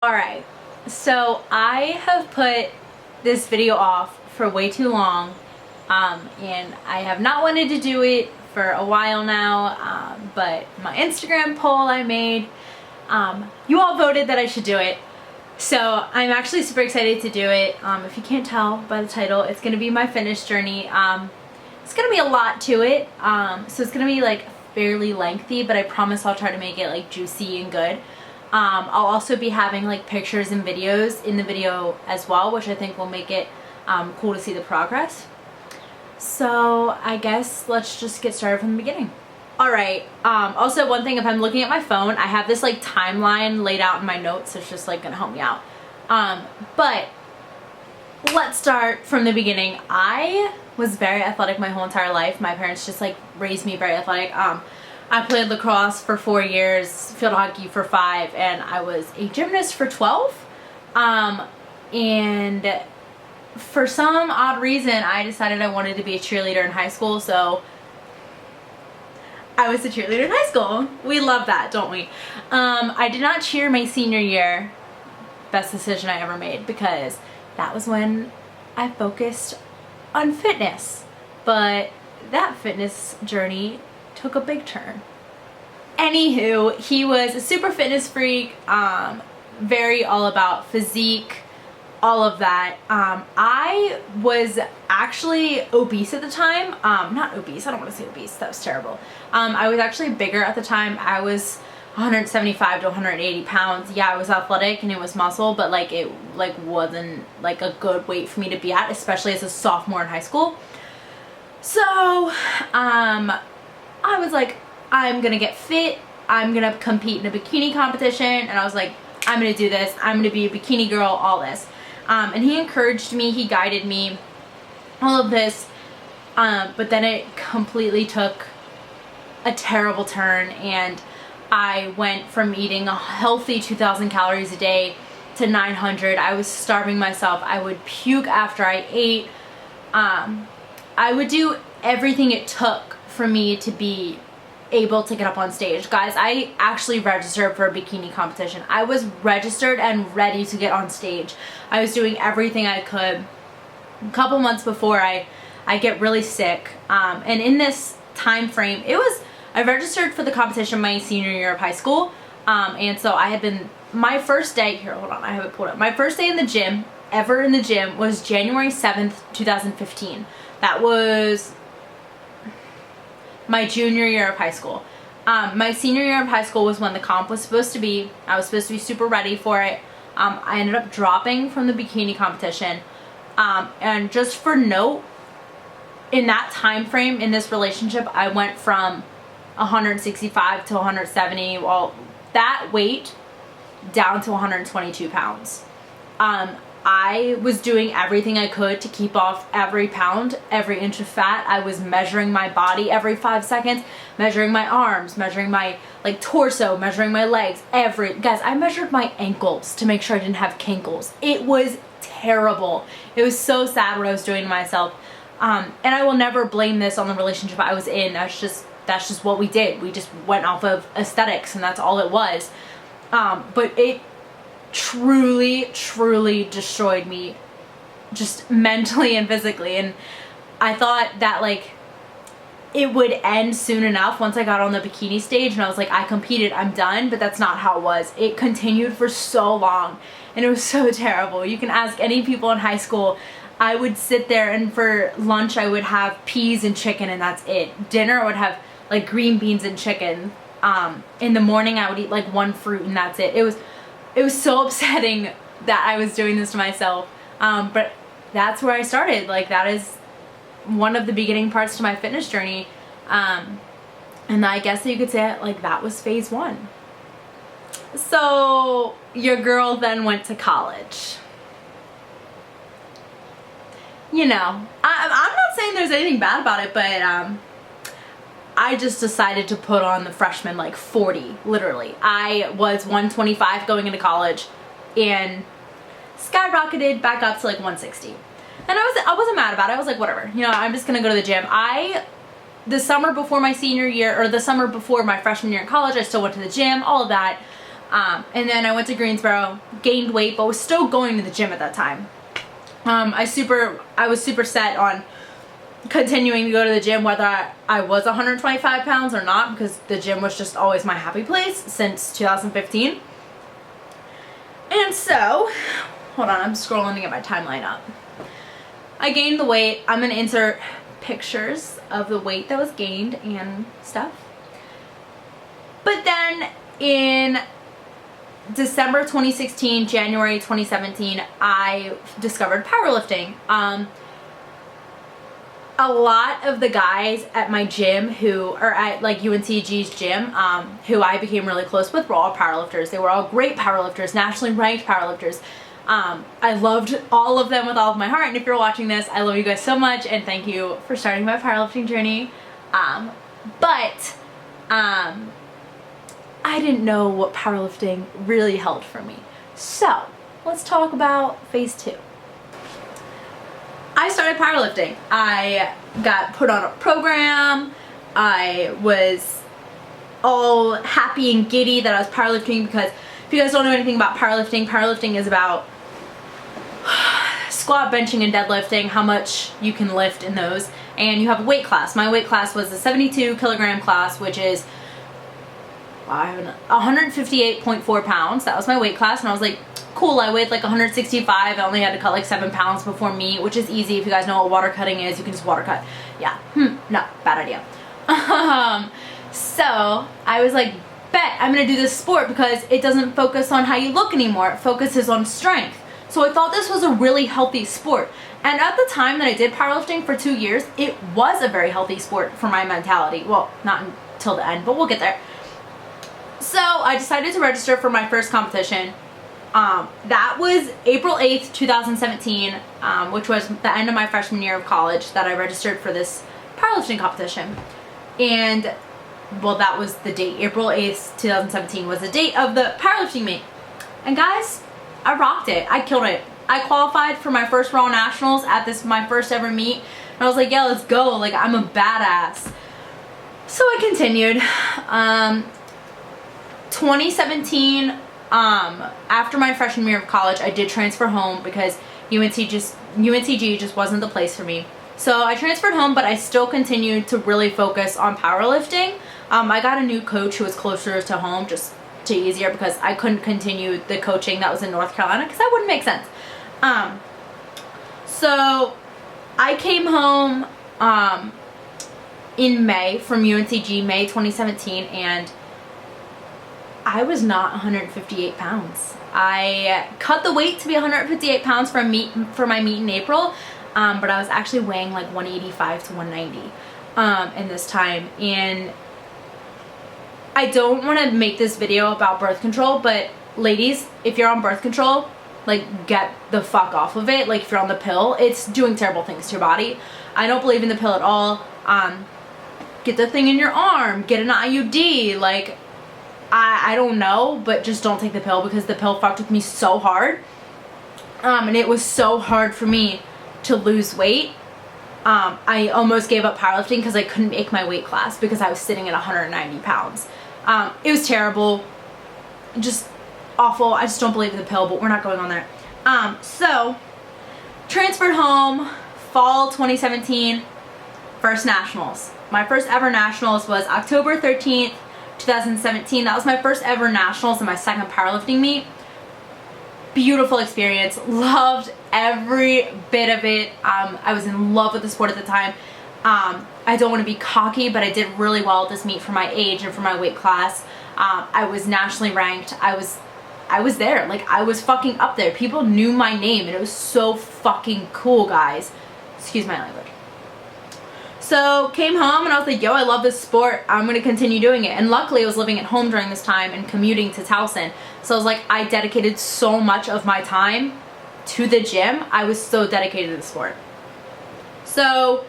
Alright, so I have put this video off for way too long, and I have not wanted to do it for a while now, but my Instagram poll I made, you all voted that I should do it, so I'm actually super excited to do it. If you can't tell by the title, it's going to be my fitness journey. It's going to be a lot to it, so it's going to be like fairly lengthy, but I promise I'll try to make it like juicy and good. I'll also be having like pictures and videos in the video as well, which I think will make it cool to see the progress. So I guess let's just get started from the beginning. Alright, also one thing, if I'm looking at my phone, I have this like timeline laid out in my notes, so it's just like gonna help me out. But let's start from the beginning. I was very athletic my whole entire life. My parents just like raised me very athletic. I played lacrosse for 4 years, field hockey for 5, and I was a gymnast for 12. And for some odd reason, I decided I wanted to be a cheerleader in high school, so I was a cheerleader in high school. We love that, don't we? I did not cheer my senior year. Best decision I ever made, because that was when I focused on fitness. But that fitness journey took a big turn. Anywho, he was a super fitness freak, very all about physique, all of that. I was actually obese at the time. Not obese, I don't want to say obese, that was terrible. I was actually bigger at the time. I was 175 to 180 pounds. Yeah, I was athletic and it was muscle, but like it like wasn't like a good weight for me to be at, especially as a sophomore in high school. So, I was like, I'm gonna get fit, I'm gonna compete in a bikini competition, and I was like, I'm gonna do this, I'm gonna be a bikini girl, all this. And he encouraged me, he guided me, all of this, but then it completely took a terrible turn, and I went from eating a healthy 2,000 calories a day to 900. I was starving myself, I would puke after I ate. I would do everything it took for me to be able to get up on stage. Guys, I actually registered for a bikini competition. I was registered and ready to get on stage. I was doing everything I could. A couple months before I get really sick, and in this time frame, I registered for the competition my senior year of high school, and so I had been, my first day, here, hold on, I have it pulled up. My first day in the gym, ever in the gym, was January 7th, 2015. That was my junior year of high school. My senior year of high school was when the comp was supposed to be. I was supposed to be super ready for it. I ended up dropping from the bikini competition. And just for note, in that time frame in this relationship, I went from 165 to 170, well, that weight down to 122 pounds. I was doing everything I could to keep off every pound, every inch of fat. I was measuring my body every 5 seconds, measuring my arms, measuring my like torso, measuring my legs, guys, I measured my ankles to make sure I didn't have kinkles. It was terrible. It was so sad what I was doing to myself. And I will never blame this on the relationship I was in. That's just what we did. We just went off of aesthetics, and that's all it was. But it truly destroyed me, just mentally and physically. And I thought that like it would end soon enough once I got on the bikini stage, and I was like, I competed, I'm done. But that's not how it was. It continued for so long, and it was so terrible. You can ask any people in high school. I would sit there, and for lunch I would have peas and chicken, and that's it. Dinner I would have like green beans and chicken. In the morning I would eat like one fruit, and that's it. It was so upsetting that I was doing this to myself. But that's where I started. Like, that is one of the beginning parts to my fitness journey. And I guess you could say like that was phase 1. So your girl then went to college. You know, I'm not saying there's anything bad about it, but I just decided to put on the freshman like 40, literally. I was 125 going into college and skyrocketed back up to like 160. And I wasn't mad about it. I was like, whatever, you know, I'm just gonna go to the gym. The summer before my senior year, or the summer before my freshman year in college, I still went to the gym, all of that. And then I went to Greensboro, gained weight, but was still going to the gym at that time. I was super set on continuing to go to the gym whether I was 125 pounds or not, because the gym was just always my happy place since 2015. And so, hold on, I'm scrolling to get my timeline up. I gained the weight. I'm going to insert pictures of the weight that was gained and stuff. But then in December 2016, January 2017, I discovered powerlifting. A lot of the guys at my gym or at like UNCG's gym, who I became really close with, were all powerlifters. They were all great powerlifters, nationally ranked powerlifters. I loved all of them with all of my heart, and if you're watching this, I love you guys so much, and thank you for starting my powerlifting journey. But I didn't know what powerlifting really held for me. So let's talk about phase 2. I started powerlifting. I got put on a program. I was all happy and giddy that I was powerlifting, because if you guys don't know anything about powerlifting, powerlifting is about squat, benching, and deadlifting, how much you can lift in those. And you have a weight class. My weight class was a 72 kilogram class, which is 158.4 pounds. That was my weight class, and I was like, cool, I weighed like 165. I only had to cut like 7 pounds before meet, which is easy. If you guys know what water cutting is, you can just water cut. Yeah, no, bad idea. So I was like, bet, I'm gonna do this sport because it doesn't focus on how you look anymore. It focuses on strength. So I thought this was a really healthy sport. And at the time that I did powerlifting for 2 years, it was a very healthy sport for my mentality. Well, not until the end, but we'll get there. So I decided to register for my first competition. That was April 8th, 2017, which was the end of my freshman year of college, that I registered for this powerlifting competition. And, well, that was the date. April 8th, 2017 was the date of the powerlifting meet. And guys, I rocked it. I killed it. I qualified for my first Raw Nationals at my first ever meet. And I was like, yeah, let's go. Like, I'm a badass. So I continued. 2017, after my freshman year of college, I did transfer home because UNCG just wasn't the place for me. So I transferred home, but I still continued to really focus on powerlifting. I got a new coach who was closer to home, just to easier, because I couldn't continue the coaching that was in North Carolina, because that wouldn't make sense. So I came home in May from UNCG, May 2017, and I was not 158 pounds. I cut the weight to be 158 pounds for my meet in April, but I was actually weighing like 185 to 190 in this time. And I don't want to make this video about birth control, but ladies, if you're on birth control, like, get the fuck off of it. Like, if you're on the pill, it's doing terrible things to your body. I don't believe in the pill at all. Get the thing in your arm, get an IUD, like, I don't know, but just don't take the pill, because the pill fucked with me so hard. And it was so hard for me to lose weight. I almost gave up powerlifting because I couldn't make my weight class because I was sitting at 190 pounds. It was terrible. Just awful. I just don't believe in the pill, but we're not going on there. So, transferred home, fall 2017, first nationals. My first ever nationals was October 13th, 2017. That was my first ever nationals and my second powerlifting meet. Beautiful experience. Loved every bit of it. I was in love with the sport at the time. I don't want to be cocky, but I did really well at this meet for my age and for my weight class. I was nationally ranked. I was there. Like, I was fucking up there. People knew my name, and it was so fucking cool, guys. Excuse my language. So, came home, and I was like, yo, I love this sport. I'm going to continue doing it. And luckily, I was living at home during this time and commuting to Towson. So, I was like, I dedicated so much of my time to the gym. I was so dedicated to the sport. So,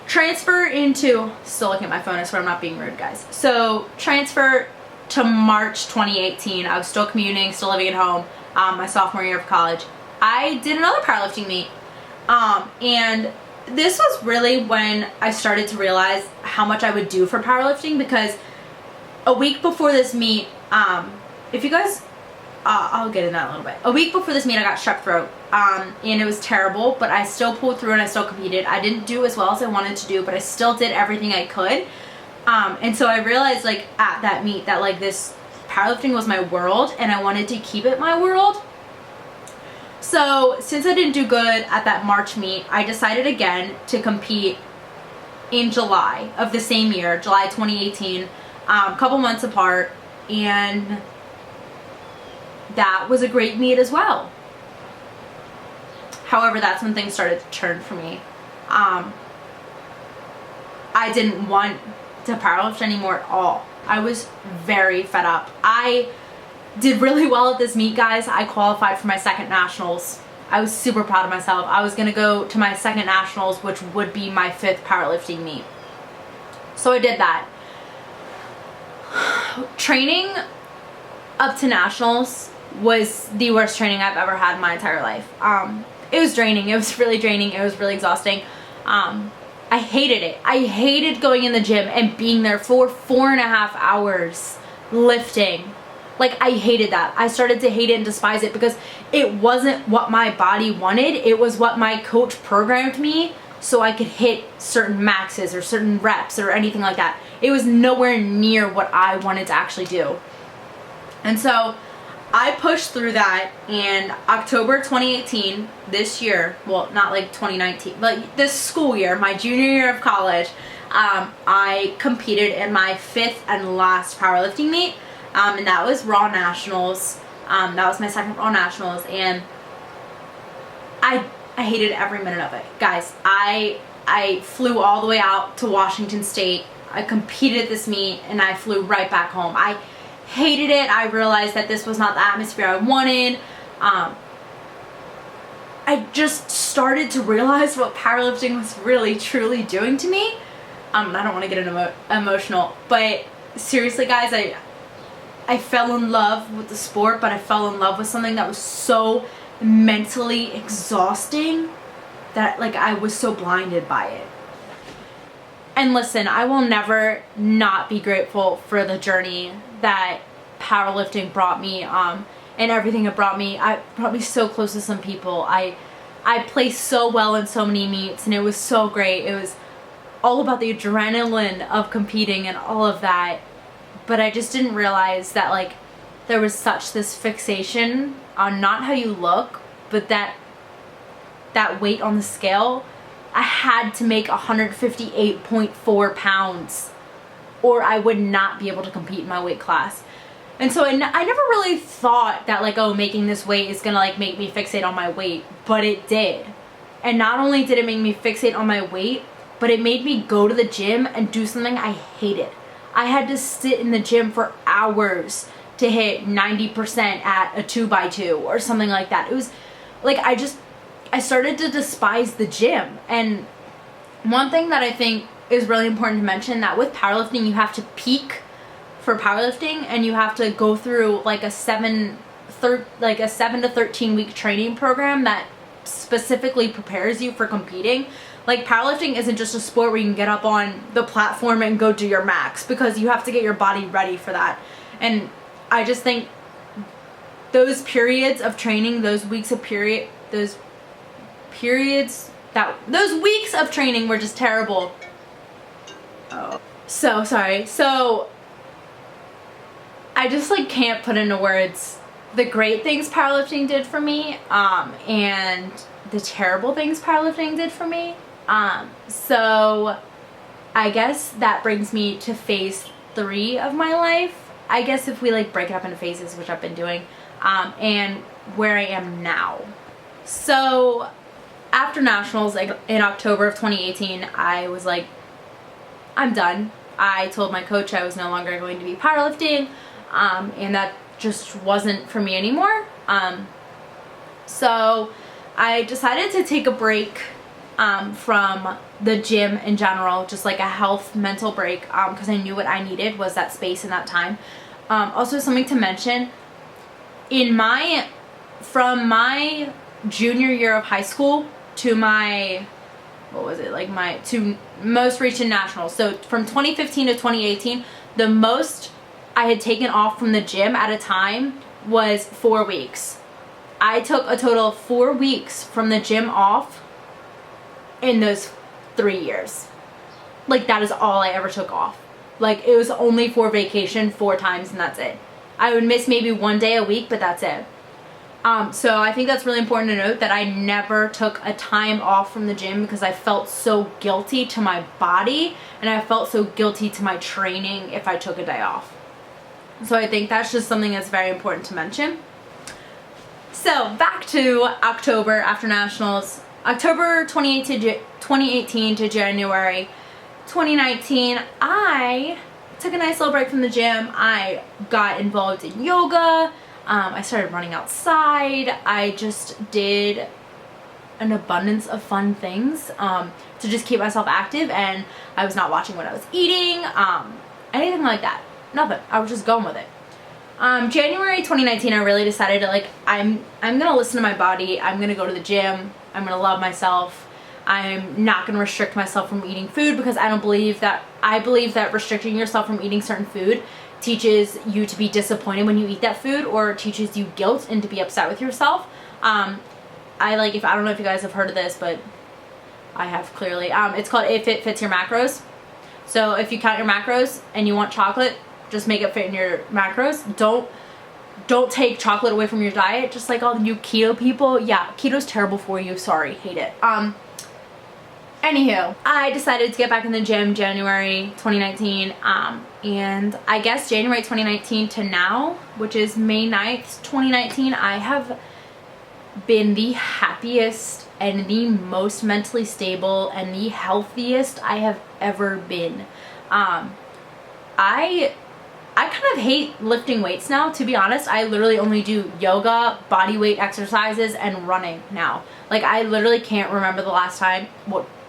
transfer into, still looking at my phone, I swear I'm not being rude, guys. So, transfer to March 2018. I was still commuting, still living at home, my sophomore year of college. I did another powerlifting meet. And this was really when I started to realize how much I would do for powerlifting, because a week before this meet, if you guys, I'll get in that a little bit. A week before this meet, I got strep throat, and it was terrible, but I still pulled through and I still competed. I didn't do as well as I wanted to do, but I still did everything I could. And so I realized, like, at that meet that, like, this powerlifting was my world and I wanted to keep it my world. So since I didn't do good at that March meet, I decided again to compete in July of the same year, July 2018, a couple months apart, and that was a great meet as well. However, that's when things started to turn for me. I didn't want to powerlift anymore at all. I was very fed up. I did really well at this meet, guys. I qualified for my second nationals. I was super proud of myself. I was gonna go to my second nationals, which would be my 5th powerlifting meet. So I did that. Training up to nationals was the worst training I've ever had in my entire life. It was draining. It was really draining. It was really exhausting. I hated it. I hated going in the gym and being there for 4.5 hours lifting. Like, I hated that. I started to hate it and despise it because it wasn't what my body wanted. It was what my coach programmed me so I could hit certain maxes or certain reps or anything like that. It was nowhere near what I wanted to actually do. And so I pushed through that, and October 2018, this year, well, not like 2019, but this school year, my junior year of college, I competed in my 5th and last powerlifting meet, and that was Raw Nationals. That was my second Raw Nationals, and I hated every minute of it. Guys, I flew all the way out to Washington State. I competed at this meet, and I flew right back home. I hated it. I realized that this was not the atmosphere I wanted. I just started to realize what powerlifting was really truly doing to me. I don't want to get emotional, but seriously, guys, I fell in love with the sport, but I fell in love with something that was so mentally exhausting that, like, I was so blinded by it. And listen, I will never not be grateful for the journey that powerlifting brought me, and everything it brought me. It brought me so close to some people. I placed so well in so many meets, and it was so great. It was all about the adrenaline of competing and all of that. But I just didn't realize that, like, there was such this fixation on not how you look, but that weight on the scale. I had to make 158.4 pounds or I would not be able to compete in my weight class. And so I never really thought that, like, oh, making this weight is gonna, like, make me fixate on my weight, but it did. And not only did it make me fixate on my weight, but it made me go to the gym and do something I hated. I had to sit in the gym for hours to hit 90% at a 2x2 or something like that. It was like, I started to despise the gym. And one thing that I think is really important to mention, that with powerlifting, you have to peak for powerlifting, and you have to go through like a 7 to 13 week training program that specifically prepares you for competing. Like, powerlifting isn't just a sport where you can get up on the platform and go do your max, because you have to get your body ready for that. And I just think those periods of training, those weeks of training were just terrible. Oh, so sorry. So I just, like, can't put into words the great things powerlifting did for me, and the terrible things powerlifting did for me. So I guess that brings me to phase 3 of my life. I guess if we, like, break it up into phases, which I've been doing, and where I am now. So after nationals, like, in October of 2018, I was like, I'm done. I told my coach I was no longer going to be powerlifting, and that just wasn't for me anymore. So I decided to take a break from the gym in general, just like a health mental break, because I knew what I needed was that space and that time. Also, something to mention, from my junior year of high school to my, to most recent nationals, so from 2015 to 2018, the most I had taken off from the gym at a time was 4 weeks. I took a total of 4 weeks from the gym off in those 3 years. Like, that is all I ever took off. Like, it was only for vacation 4 times and that's it. I would miss maybe 1 day a week, but that's it. So I think that's really important to note that I never took a time off from the gym because I felt so guilty to my body and I felt so guilty to my training if I took a day off. So I think that's just something that's very important to mention. So back to October after Nationals. October 2018 to January 2019, I took a nice little break from the gym. I got involved in yoga. I started running outside. I just did an abundance of fun things to just keep myself active, and I was not watching what I was eating, anything like that. Nothing. I was just going with it. January 2019, I really decided to, like, I'm gonna listen to my body. I'm gonna go to the gym. I'm gonna love myself. I'm not gonna restrict myself from eating food because I believe that restricting yourself from eating certain food teaches you to be disappointed when you eat that food, or teaches you guilt and to be upset with yourself. I don't know if you guys have heard of this, but I have clearly. It's called If It Fits Your Macros. So if you count your macros and you want chocolate, just make it fit in your macros. Don't take chocolate away from your diet, just like all you keto people. Yeah, keto's terrible for you. Sorry, hate it. Anywho, I decided to get back in the gym January 2019, and I guess January 2019 to now, which is May 9th, 2019, I have been the happiest and the most mentally stable and the healthiest I have ever been. I kind of hate lifting weights now, to be honest. I literally only do yoga, body weight exercises, and running now. Like, I literally can't remember the last time,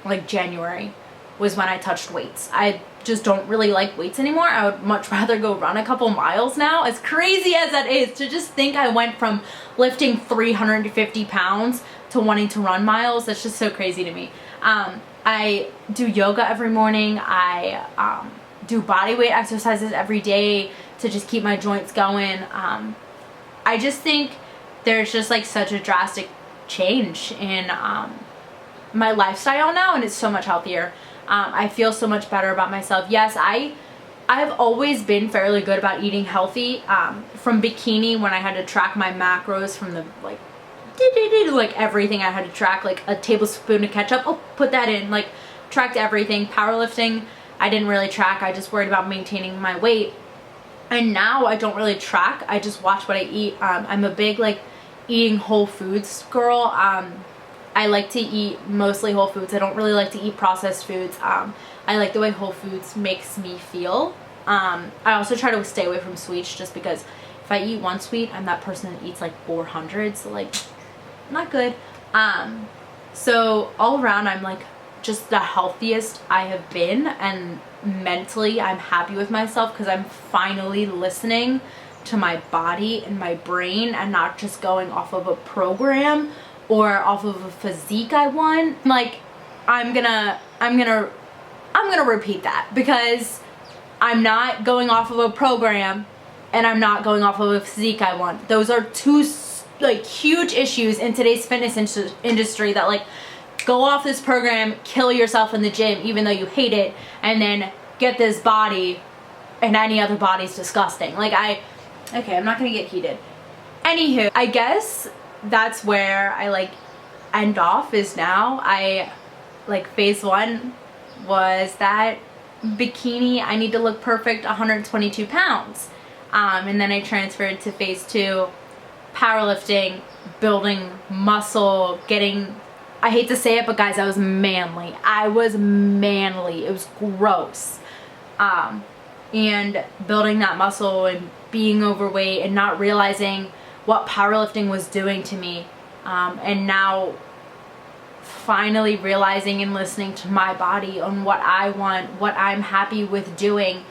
like January was when I touched weights. I just don't really like weights anymore. I would much rather go run a couple miles now. As crazy as that is, to just think I went from lifting 350 pounds to wanting to run miles, that's just so crazy to me. I do yoga every morning. I do body weight exercises every day to just keep my joints going. I just think there's just like such a drastic change in my lifestyle now, and it's so much healthier. I feel so much better about myself. Yes, I have always been fairly good about eating healthy. From bikini, when I had to track my macros from the like everything I had to track, like a tablespoon of ketchup, oh, put that in, like tracked everything. Powerlifting, I didn't really track. I just worried about maintaining my weight. And now I don't really track. I just watch what I eat. I'm a big like eating whole foods girl. I like to eat mostly whole foods. I don't really like to eat processed foods. I like the way Whole Foods makes me feel. I also try to stay away from sweets, just because if I eat one sweet, I'm that person that eats like 400, so like, not good. So all around, I'm like just the healthiest I have been, and mentally I'm happy with myself because I'm finally listening to my body and my brain and not just going off of a program or off of a physique I want. Like, I'm gonna repeat that, because I'm not going off of a program and I'm not going off of a physique I want. Those are two like huge issues in today's fitness industry, that like, go off this program, kill yourself in the gym even though you hate it, and then get this body, and any other body's disgusting. Like, okay, I'm not gonna get heated. Anywho, I guess that's where I like end off, is now I like phase 1 was that bikini, I need to look perfect, 122 pounds. And then I transferred to phase 2, powerlifting, building muscle, getting, I hate to say it, but guys, I was manly. I was manly. It was gross. And building that muscle and being overweight and not realizing what powerlifting was doing to me, and now finally realizing and listening to my body on what I want, what I'm happy with doing.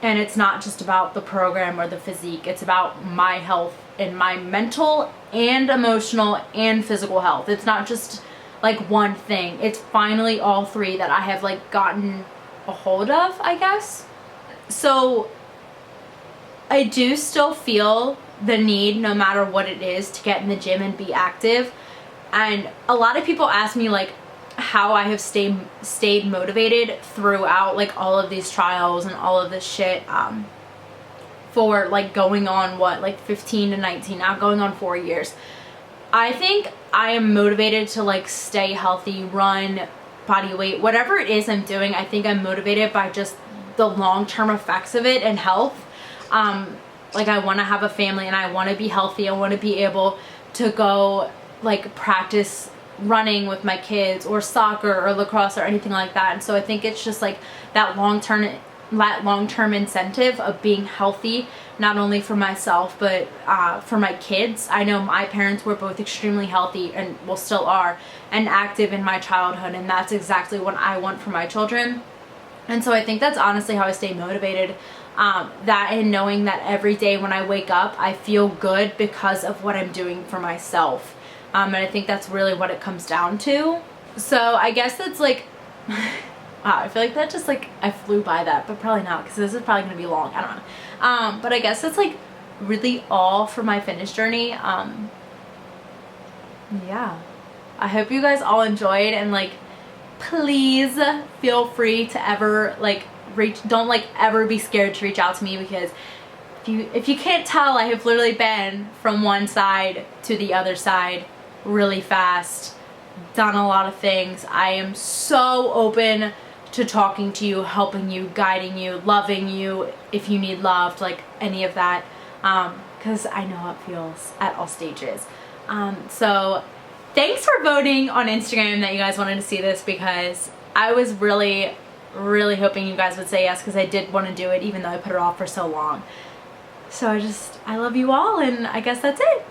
And it's not just about the program or the physique, it's about my health and my mental and emotional and physical health. It's not just like one thing, it's finally all three that I have like gotten a hold of, I guess. So I do still feel the need, no matter what it is, to get in the gym and be active. And a lot of people ask me like how I have stayed motivated throughout like all of these trials and all of this shit, for like going on what, like 15 to 19, now going on 4 years. I think I am motivated to like stay healthy, run, body weight, whatever it is I'm doing. I think I'm motivated by just the long-term effects of it and health. Like I want to have a family and I want to be healthy. I want to be able to go like practice running with my kids or soccer or lacrosse or anything like that. And so I think it's just like that long-term incentive of being healthy, not only for myself but for my kids. I know my parents were both extremely healthy and well still are, and active in my childhood, and that's exactly what I want for my children. And so I think that's honestly how I stay motivated. That and knowing that every day when I wake up I feel good because of what I'm doing for myself. And I think that's really what it comes down to. So I guess that's like wow, I feel like that just like I flew by that, but probably not, because this is probably gonna be long. I don't know. But I guess that's like really all for my fitness journey. Yeah, I hope you guys all enjoyed, and like please feel free to ever like don't like ever be scared to reach out to me, because if you can't tell, I have literally been from one side to the other side really fast, done a lot of things. I am so open to talking to you, helping you, guiding you, loving you if you need loved, like any of that, because I know how it feels at all stages. So thanks for voting on Instagram that you guys wanted to see this, because I was really hoping you guys would say yes, because I did want to do it even though I put it off for so long. So I love you all, and I guess that's it.